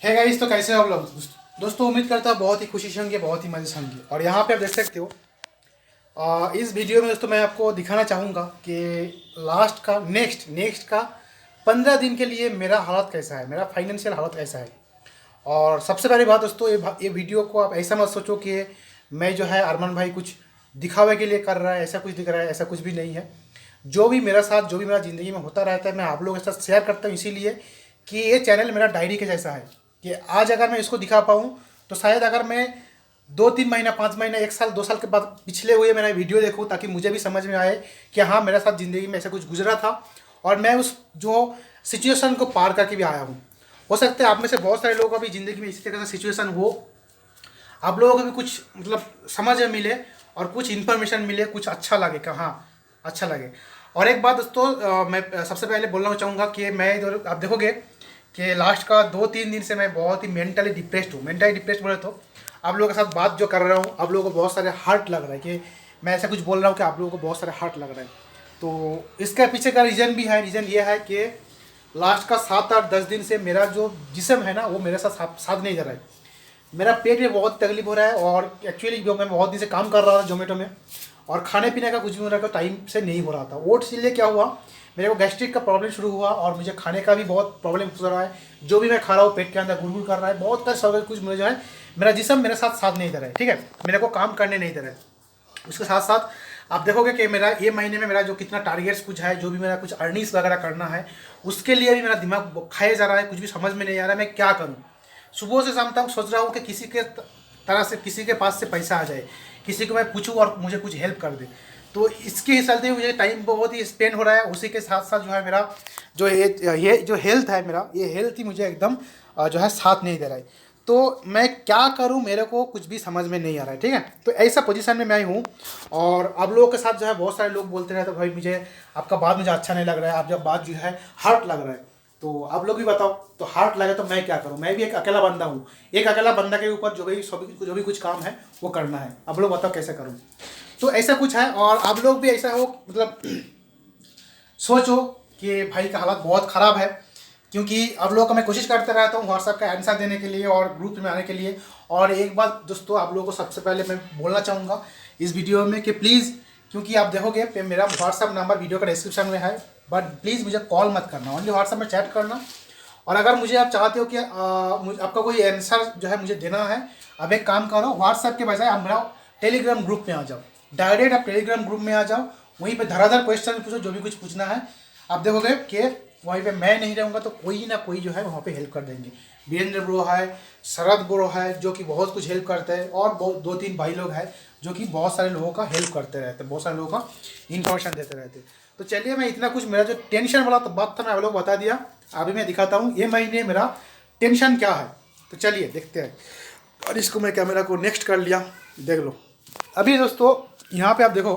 है गाइस, तो कैसे हो आप लोग। दोस्तों उम्मीद करता हूँ बहुत ही खुशी से होंगे, बहुत ही मजे से होंगे। और यहाँ पे आप देख सकते हो, इस वीडियो में दोस्तों मैं आपको दिखाना चाहूँगा कि लास्ट का नेक्स्ट का 15 दिन के लिए मेरा हालत कैसा है, मेरा फाइनेंशियल हालत कैसा है। और सबसे पहली बात दोस्तों, ये वीडियो को आप ऐसा मत सोचो कि मैं जो है अरमान भाई कुछ दिखावे के लिए कर रहा है, ऐसा कुछ दिख रहा है, ऐसा कुछ भी नहीं है। जो भी मेरा साथ, जो भी मेरा ज़िंदगी में होता रहता है, मैं आप लोगों के साथ शेयर करता हूँ, इसीलिए कि ये चैनल मेरा डायरी के जैसा है। कि आज अगर मैं इसको दिखा पाऊँ तो शायद अगर मैं 2-3 महीना, 5 महीना, 1 साल, 2 साल के बाद पिछले हुए मेरा वीडियो देखूँ, ताकि मुझे भी समझ में आए कि हाँ, मेरे साथ ज़िंदगी में ऐसा कुछ गुजरा था और मैं उस जो सिचुएशन को पार करके भी आया हूँ। हो सकता है आप में से बहुत सारे लोगों का भी ज़िंदगी में इसी तरह का सिचुएशन हो, आप लोगों को भी कुछ मतलब समझ में मिले और कुछ इन्फॉर्मेशन मिले, कुछ अच्छा लगे कि हाँ, अच्छा लगे। और एक बात दोस्तों, मैं सबसे पहले बोलना चाहूँगा कि मैं इधर आप देखोगे कि लास्ट का 2-3 दिन से मैं बहुत ही मेंटली डिप्रेस्ड हूँ। मेंटली डिप्रेस्ड बोले तो आप लोगों के साथ बात जो कर रहा हूँ, आप लोगों को बहुत सारे हार्ट लग रहा है कि मैं ऐसा कुछ बोल रहा हूँ कि आप लोगों को बहुत सारे हार्ट लग रहा है। तो इसके पीछे का रीज़न भी है। रीज़न ये है कि लास्ट का 7-8-10 दिन से मेरा जो जिस्म है ना, वो मेरे साथ नहीं दे रहा है। मेरा पेट में बहुत तकलीफ हो रहा है और एक्चुअली जो मैं बहुत दिन से काम कर रहा था जोमेटो में, और खाने पीने का कुछ भी मेरा टाइम से नहीं हो रहा था। वो इसलिए क्या हुआ, मेरे को गैस्ट्रिक का प्रॉब्लम शुरू हुआ और मुझे खाने का भी बहुत प्रॉब्लम हो रहा है। जो भी मैं खा रहा हूँ पेट के अंदर गुड़गुड़ कर रहा है, बहुत सारे कुछ मुझे जो है, मेरा जिस्म मेरे साथ साथ नहीं दे रहा है। ठीक है, मेरे को काम करने नहीं दे रहा है। उसके साथ साथ आप देखोगे कि मेरा ये महीने में मेरा जो कितना टारगेट्स कुछ है, जो भी मेरा कुछ अर्निंग्स वगैरह करना है, उसके लिए भी मेरा दिमाग खाया जा रहा है। कुछ भी समझ में नहीं आ रहा है मैं क्या करूँ। सुबह से शाम तक सोच रहा हूँ कि किसी के तरह से, किसी के पास से पैसा आ जाए, किसी को मैं पूछूँ और मुझे कुछ हेल्प कर दे। तो इसके चलते मुझे टाइम बहुत ही स्पेंड हो रहा है। उसी के साथ साथ जो है मेरा जो ये जो हेल्थ है मेरा, ये हेल्थ ही मुझे एकदम जो है साथ नहीं दे रहा है। तो मैं क्या करूं, मेरे को कुछ भी समझ में नहीं आ रहा है। ठीक है, तो ऐसा पोजीशन में मैं हूं। और आप लोगों के साथ जो है बहुत सारे लोग बोलते रहते, भाई मुझे आपका बात मुझे अच्छा नहीं लग रहा है, आप जब बात जो है हार्ट लग रहा है। तो आप लोग भी बताओ, तो हार्ट लगे तो मैं क्या करूं। मैं भी एक अकेला बंदा हूं। एक अकेला बंदा के ऊपर जो भी कुछ काम है वो करना है। आप लोग बताओ कैसे करूँ। तो ऐसा कुछ है। और आप लोग भी ऐसा हो, मतलब सोचो कि भाई का हालत बहुत ख़राब है। क्योंकि आप लोगों का मैं कोशिश करता रहता हूँ व्हाट्सएप का आंसर देने के लिए और ग्रुप में आने के लिए। और एक बात दोस्तों, आप लोगों को सबसे पहले मैं बोलना चाहूँगा इस वीडियो में कि प्लीज़, क्योंकि आप देखोगे कि मेरा व्हाट्सएप नंबर वीडियो का डिस्क्रिप्शन में है, बट प्लीज़ मुझे कॉल मत करना, ओनली व्हाट्सएप में चैट करना। और अगर मुझे आप चाहते हो कि आपका कोई आंसर जो है मुझे देना है, अब एक काम करो, व्हाट्सएप के बजाय आप मेरा टेलीग्राम ग्रुप में आ जाओ। डायरेक्ट आप टेलीग्राम ग्रुप में आ जाओ, वहीं पे धराधर क्वेश्चन पूछो, जो भी कुछ पूछना है। आप देखोगे कि वहीं पे मैं नहीं रहूँगा तो कोई ना कोई जो है वहाँ पे हेल्प कर देंगे। वीरेंद्र ब्रो है, शरद ब्रो है, जो कि बहुत कुछ हेल्प करते हैं, और 2-3 भाई लोग हैं जो कि बहुत सारे लोगों का हेल्प करते रहते हैं, बहुत सारे लोगों का इन्फॉर्मेशन देते रहते हैं। तो चलिए, मैं इतना कुछ मेरा जो टेंशन वाला तो बात था मैं आप लोग बता दिया। अभी मैं दिखाता हूँ ये महीने मेरा टेंशन क्या है। तो चलिए देखते हैं। और इसको मैं कैमरा को नेक्स्ट कर लिया, देख लो। अभी दोस्तों यहाँ पे आप देखो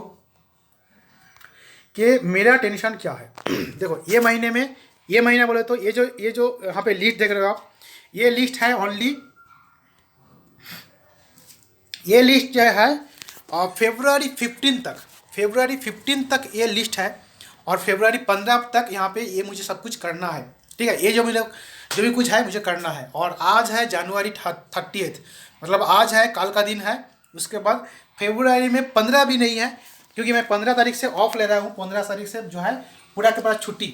कि मेरा टेंशन क्या है। देखो ये महीने में, ये महीना बोले तो ये जो यहाँ पे लिस्ट देख रहे हो आप, ये लिस्ट है ओनली, ये लिस्ट जो है फेब्रुआरी 15 तक ये लिस्ट है। और फेब्रुआरी 15 तक यहाँ पे ये मुझे सब कुछ करना है। ठीक है, ये जो भी कुछ है मुझे करना है। और आज है जनवरी 30, मतलब आज है, कल का दिन है। उसके बाद फेब्रुआरी में 15 भी नहीं है, क्योंकि मैं 15 तारीख से ऑफ ले रहा हूँ। 15 तारीख से जो है पूरा के पूरा छुट्टी।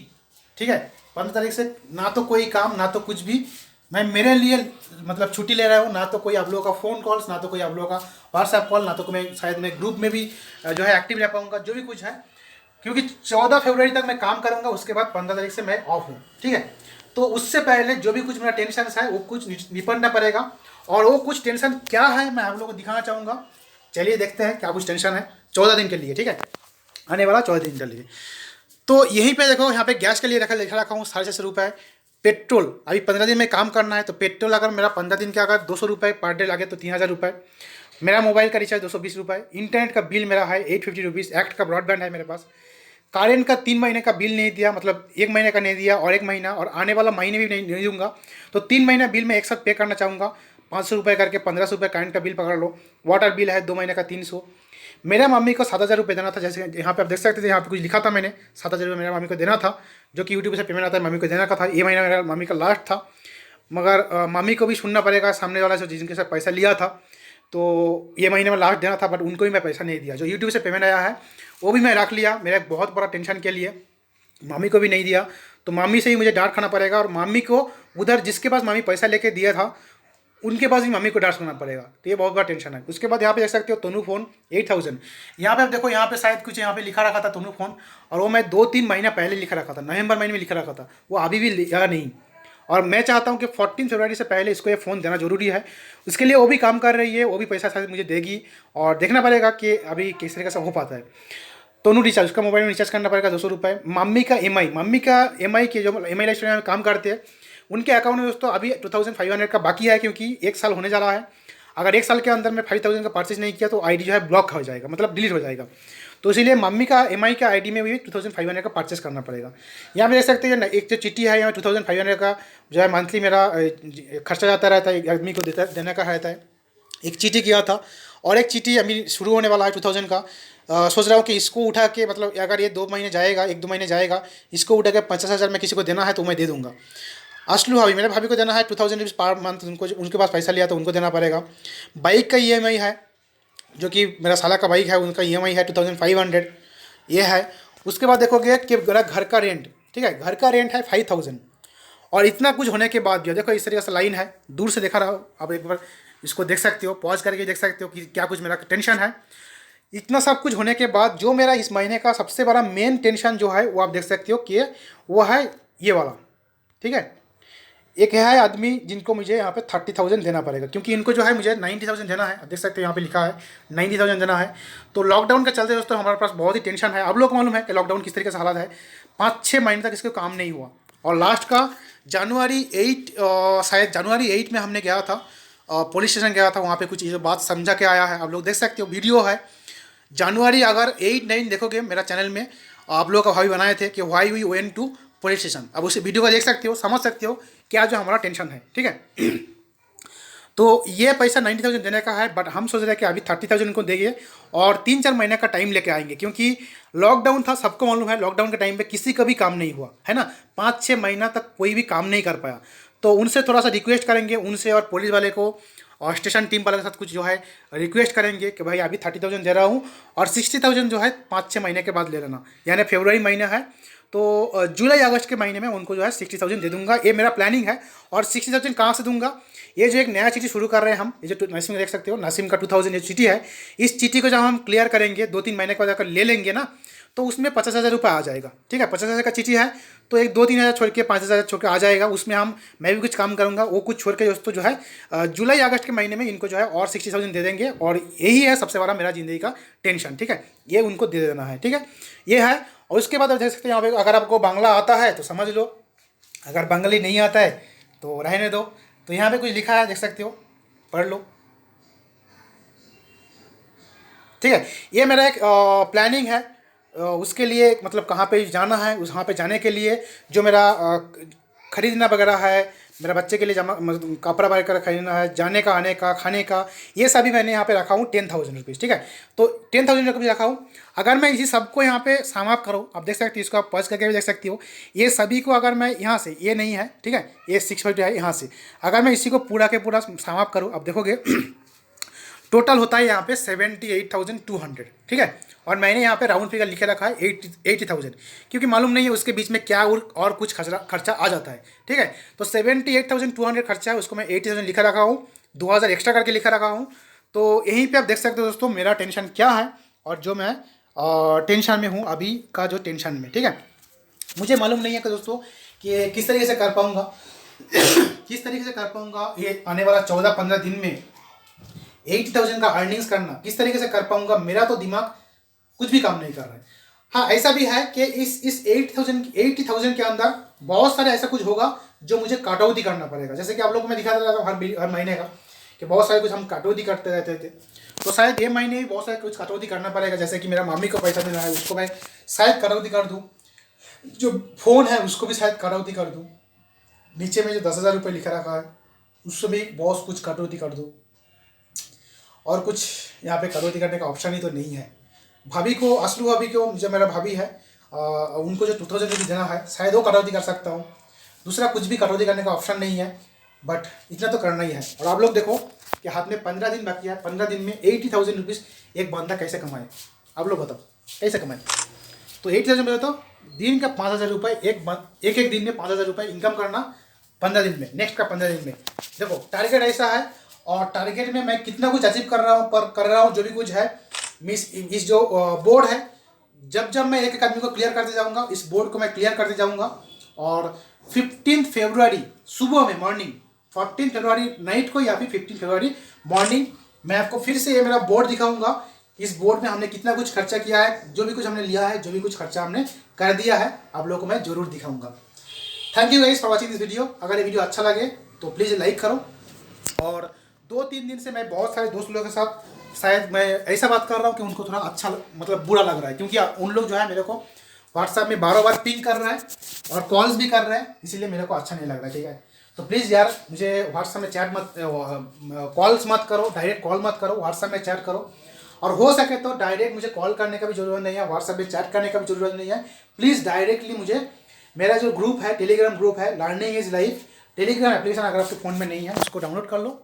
ठीक है, 15 तारीख से ना तो कोई काम, ना तो कुछ भी मैं मेरे लिए मतलब छुट्टी ले रहा हूँ। ना तो कोई आप लोगों का फ़ोन कॉल्स, ना तो कोई आप लोगों का व्हाट्सएप कॉल, ना तो मैं शायद मैं ग्रुप में भी जो है एक्टिव रह पाऊँगा, जो भी कुछ है। क्योंकि 14 फरवरी तक मैं काम करूँगा, उसके बाद 15 तारीख से मैं ऑफ हूँ। ठीक है, तो उससे पहले जो भी कुछ मेरा टेंशन है वो कुछ निपटना पड़ेगा। और वो कुछ टेंशन क्या है मैं आप लोगों को दिखाना चाहूँगा। चलिए देखते हैं क्या कुछ टेंशन है 14 दिन के लिए। ठीक है, आने वाला 14 दिन के लिए। तो यहीं पे देखो, यहाँ पे गैस के लिए लिखा रखा हूँ 650 रुपये। पेट्रोल अभी 15 दिन में काम करना है, तो पेट्रोल अगर मेरा 15 दिन के अगर 200 रुपये पर डे लगे तो 3000 रुपये। मेरा मोबाइल का रिचार्ज 220 रुपये। इंटरनेट का बिल मेरा है 850 रुपीज़। एक्ट का ब्रॉडबैंड है मेरे पास। करेंट का 3 महीने का बिल नहीं दिया, मतलब 1 महीने का नहीं दिया और 1 महीना, और आने वाला महीने भी नहीं दूंगा। तो 3 महीना बिल मैं एक साथ पे करना चाहूँगा। 500 रुपये करके 1500 रुपये करेंट का बिल पकड़ लो। वाटर बिल है 2 महीने का 300। मेरा मम्मी को 7,000 रुपये देना था, जैसे यहाँ पे आप देख सकते थे, यहाँ पे कुछ लिखा था मैंने 7,000 रुपये मेरा मम्मी को देना था, जो कि यूट्यूब से पेमेंट आता है, मम्मी को देना का था। ये महीना मेरा मम्मी का लास्ट था। मगर मामी को भी सुनना पड़ेगा, सामने वाला जो जिनके साथ पैसा लिया था, तो ये महीने में लास्ट देना था, बट उनको भी मैं पैसा नहीं दिया। जो यूट्यूब से पेमेंट आया है वो भी मैं रख लिया, मेरा एक बहुत बड़ा टेंशन के लिए। मामी को भी नहीं दिया, तो मामी से ही मुझे डांट खाना पड़ेगा, और मामी को उधर जिसके पास मामी पैसा लेके दिया था उनके पास भी मम्मी को डांट सुनना पड़ेगा। तो ये बहुत बड़ा टेंशन है। उसके बाद यहाँ पे देख सकते हो तनु फ़ोन 8000। यहाँ पे आप देखो, यहाँ पे शायद कुछ यहाँ पे लिखा रखा था तनु फ़ोन, और वो मैं 2-3 महीना पहले लिखा रखा था, नवंबर महीने में लिखा रखा था, वो अभी भी लिखा नहीं। और मैं चाहता हूँ कि 14 फरवरी से पहले इसको ये फ़ोन देना जरूरी है। उसके लिए वो भी काम कर रही है, वो भी पैसा शायद मुझे देगी, और देखना पड़ेगा कि अभी किस तरीके से हो पाता है। तोनू रिचार्ज, उसका मोबाइल में रिचार्ज करना पड़ेगा 200 रुपये। मम्मी का एम आई के जो एम आई लाइफ में काम करते हैं उनके अकाउंट में दोस्तों अभी 2500 का बाकी है, क्योंकि 1 साल होने जा रहा है। अगर 1 साल के अंदर में 5000 का परचेज नहीं किया तो आईडी जो है ब्लॉक हो जाएगा, मतलब डिलीट हो जाएगा। तो इसीलिए मम्मी का एमआई का आईडी में भी 2500 का परचेस करना पड़ेगा। यहाँ पे देख सकते हैं एक जो चिट्ठी है, यहाँ 2500 का जो है मंथली मेरा खर्चा जाता रहता है, आदमी को देने का रहता है। एक चीटी किया था, और एक चीटी अभी शुरू होने वाला है 2000 का। सोच रहा हूँ कि इसको उठा के, मतलब अगर ये 2 महीने जाएगा, 1-2 महीने जाएगा, इसको उठा के 50,000 में किसी को देना है तो मैं दे दूँगा। असलू भाभी, मेरे भाभी को देना है 2000 रुपीज़ पर मंथ, उनको उनके पास पैसा लिया तो उनको देना पड़ेगा। बाइक का ईएमआई है, जो कि मेरा साला का बाइक है, उनका ईएमआई है 2500, ये है। उसके बाद देखोगे कि मेरा घर का रेंट, ठीक है, घर का रेंट है 5000। और इतना कुछ होने के बाद भी देखो इस तरीके से लाइन है, दूर से देखा रहा, आप एक बार इसको देख सकते हो, पॉज करके देख सकते हो कि क्या कुछ मेरा टेंशन है। इतना सब कुछ होने के बाद जो मेरा इस महीने का सबसे बड़ा मेन टेंशन जो है वो आप देख सकते हो कि वो है ये वाला, ठीक है। एक है आदमी जिनको मुझे यहाँ पे 30,000 देना पड़ेगा, क्योंकि इनको जो है मुझे 90,000 देना है। आप देख सकते हो यहाँ पे लिखा है 90,000 देना है। तो लॉकडाउन के चलते दोस्तों हमारे पास बहुत ही टेंशन है। आप लोग को मालूम है कि लॉकडाउन किस तरीके से हालत है, 5-6 महीने तक इसका काम नहीं हुआ, और लास्ट का जनवरी 8, शायद जनवरी 8 में हमने गया था, पुलिस स्टेशन गया था, वहाँ पर कुछ ये बात समझा के आया है। आप लोग देख सकते हो, वीडियो है। जनवरी अगर 8-9 देखोगे मेरा चैनल में, आप लोग का भाई बनाए थे कि why we went to police station. अब उस वीडियो को देख सकते हो, समझ सकते हो क्या जो हमारा टेंशन है, ठीक है। तो ये पैसा 90,000 देने का है, बट हम सोच रहे हैं कि अभी 30,000 इनको देंगे और 3-4 महीने का टाइम लेके आएंगे, क्योंकि लॉकडाउन था, सबको मालूम है लॉकडाउन के टाइम पे किसी का भी काम नहीं हुआ है ना, 5-6 महीना तक कोई भी काम नहीं कर पाया। तो उनसे थोड़ा सा रिक्वेस्ट करेंगे, उनसे और पुलिस वाले को और स्टेशन टीम वाले के साथ कुछ जो है रिक्वेस्ट करेंगे कि भाई अभी 30,000 दे रहा हूँ, और 60,000 जो है 5-6 महीने के बाद ले लेना, यानी फरवरी महीना है तो जुलाई अगस्त के महीने में उनको जो है 60,000 दे दूंगा। ये मेरा प्लानिंग है। और 60,000 कहाँ से दूंगा, ये जो एक नया चिट्ठी शुरू कर रहे हैं हम, ये जो नसीम देख सकते हो, नसीम का 2000 ये चिट्ठी है, इस चिट्ठी को जब हम क्लियर करेंगे 2-3 महीने के बाद अगर ले लेंगे ना, तो उसमें 50,000 रुपये आ जाएगा, ठीक है। 50,000 का चिट्ठी है तो एक 2-3 हज़ार छोड़ के 5,000 छोड़ के आ जाएगा। उसमें मैं भी कुछ काम करूँगा, वो कुछ छोड़ के दोस्तों जो है जुलाई अगस्त के महीने में इनको जो है और 60,000 दे देंगे। और यही है सबसे बड़ा मेरा ज़िंदगी का टेंशन, ठीक है, ये उनको दे देना है, ठीक है, ये है। और उसके बाद आप देख सकते हैं यहाँ पे, अगर आपको बांग्ला आता है तो समझ लो, अगर बंगाली नहीं आता है तो रहने दो। तो यहाँ पे कुछ लिखा है, देख सकते हो, पढ़ लो, ठीक है। ये मेरा एक प्लानिंग है। उसके लिए मतलब कहाँ पे जाना है, उस वहाँ पे जाने के लिए जो मेरा खरीदना वगैरह है, मेरा बच्चे के लिए जमा कपड़ा वगैरह खरीदना है, जाने का, आने का, खाने का, ये सभी मैंने यहाँ पे रखा हूँ 10,000 रुपीज़, ठीक है। तो 10,000 रुपीज़ रखा हूँ। अगर मैं इसी सबको यहाँ पे समाप्त करूँ, आप देख सकते हो, इसको आप पॉज करके भी देख सकती हो, ये सभी को अगर मैं यहाँ से, ये नहीं है, ठीक है, ये 650 है, यहाँ से अगर मैं इसी को पूरा के पूरा समाप्त करूँ, आप देखोगे टोटल होता है यहाँ पे 78,200, ठीक है। और मैंने यहाँ पे राउंड फिगर लिखे रखा है 80,000, क्योंकि मालूम नहीं है उसके बीच में क्या और कुछ खर्चा आ जाता है, ठीक है। तो 78,200 खर्चा है, उसको मैं 80,000 लिखा रखा हूँ, 2,000 एक्स्ट्रा करके लिखा रखा हूँ। तो यहीं पे आप देख सकते हो दोस्तों मेरा टेंशन क्या है, और जो मैं टेंशन में हूँ अभी का जो टेंशन में, ठीक है। मुझे मालूम नहीं है कि दोस्तों कि किस तरीके से कर पाऊँगा किस तरीके से कर पाऊँगा ये आने वाला 14-15 दिन में 80,000 का अर्निंग्स करना, किस तरीके से कर पाऊंगा। मेरा तो दिमाग कुछ भी काम नहीं कर रहा है। हाँ, ऐसा भी है कि इस 80,000 के अंदर बहुत सारे ऐसा कुछ होगा जो मुझे कटौती करना पड़ेगा। जैसे कि आप लोगों को मैं दिखाता रहता हूँ हर महीने का कि बहुत सारे कुछ हम कटौती करते रहते थे, तो शायद ये महीने भी बहुत सारे कुछ कटौती करना पड़ेगा। जैसे कि मेरा मामी को पैसा देना है, उसको मैं शायद कटौती कर दूँ, जो फ़ोन है उसको भी शायद कटौती कर दूँ, नीचे में जो 10,000 रुपये लिखा रखा है उससे भी बहुत कुछ कटौती कर दूँ, और कुछ यहाँ पे कटौती करने का ऑप्शन ही तो नहीं है। भाभी को, असलू भाभी को, जो मेरा भाभी है उनको जो 2,000 रुपये देना है शायद वो कटौती कर सकता हूँ, दूसरा कुछ भी कटौती करने का ऑप्शन नहीं है। बट इतना तो करना ही है। और आप लोग देखो कि हाथ में 15 दिन बाकी है, 15 दिन में 80,000 रुपीज़ एक बंदा कैसे कमाए? आप लोग बताओ कैसे कमाए? तो 80,000 में बताओ, दिन का 5,000 रुपये, एक दिन में 5,000 रुपये इनकम करना 15 दिन में, नेक्स्ट का 15 दिन में। देखो टारगेट ऐसा है, और टारगेट में मैं कितना कुछ अचीव कर रहा हूँ जो भी कुछ है। इस जो बोर्ड है, जब जब मैं एक एक आदमी को क्लियर करते जाऊँगा, इस बोर्ड को मैं क्लियर करते जाऊँगा। और 15 फरवरी सुबह में मॉर्निंग, 14 फरवरी नाइट को या फिर 15 फरवरी मॉर्निंग मैं आपको फिर से ये मेरा बोर्ड दिखाऊंगा। इस बोर्ड में हमने कितना कुछ खर्चा किया है, जो भी कुछ हमने लिया है, जो भी कुछ खर्चा हमने कर दिया है, आप लोगों को मैं जरूर दिखाऊंगा। Thank you guys for watching this video. अगर ये वीडियो अच्छा लगे तो प्लीज़ लाइक करो। और 2-3 दिन से मैं बहुत सारे दोस्त लोगों के साथ शायद मैं ऐसा बात कर रहा हूँ कि उनको थोड़ा अच्छा मतलब बुरा लग रहा है, क्योंकि उन लोग जो है मेरे को व्हाट्सएप में बार पिंग कर रहा है और कॉल्स भी कर रहे हैं, इसीलिए मेरे को अच्छा नहीं लग रहा है। ठीक है, तो प्लीज़ यार मुझे व्हाट्सएप में चैट मत, कॉल्स मत करो, डायरेक्ट कॉल मत करो, व्हाट्सएप में चैट करो। और हो सके तो डायरेक्ट मुझे कॉल करने का भी जरूरत नहीं है, व्हाट्सएप में चैट करने का भी जरूरत नहीं है। प्लीज़ डायरेक्टली मुझे, मेरा जो ग्रुप है, टेलीग्राम ग्रुप है learning is life, Telegram application अगर आपके फ़ोन में नहीं है उसको डाउनलोड कर लो।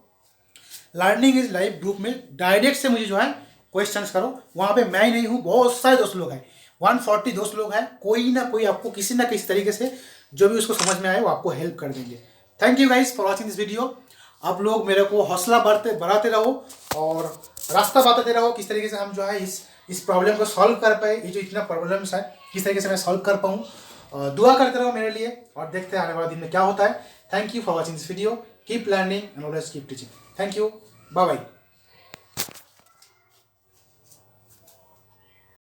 लर्निंग इज लाइफ ग्रुप में डायरेक्ट से मुझे जो है क्वेश्चंस करो। वहाँ पे मैं ही नहीं हूँ, बहुत सारे दोस्त लोग हैं, 140 दोस्त लोग हैं, कोई ना कोई आपको किसी ना किसी तरीके से जो भी उसको समझ में आए वो आपको हेल्प कर देंगे। Thank you guys for watching this video. आप लोग मेरे को हौसला बढ़ाते रहो और रास्ता बताते रहो किस तरीके से हम जो है इस प्रॉब्लम को सॉल्व कर पाए। ये जो इतना प्रॉब्लम्स है किस तरीके से मैं सॉल्व कर पाऊँ। दुआ करते रहो मेरे लिए और देखते हैं आने वाले दिन में क्या होता है। Thank you for watching this video. Keep learning and always keep teaching. Thank you, bye bye.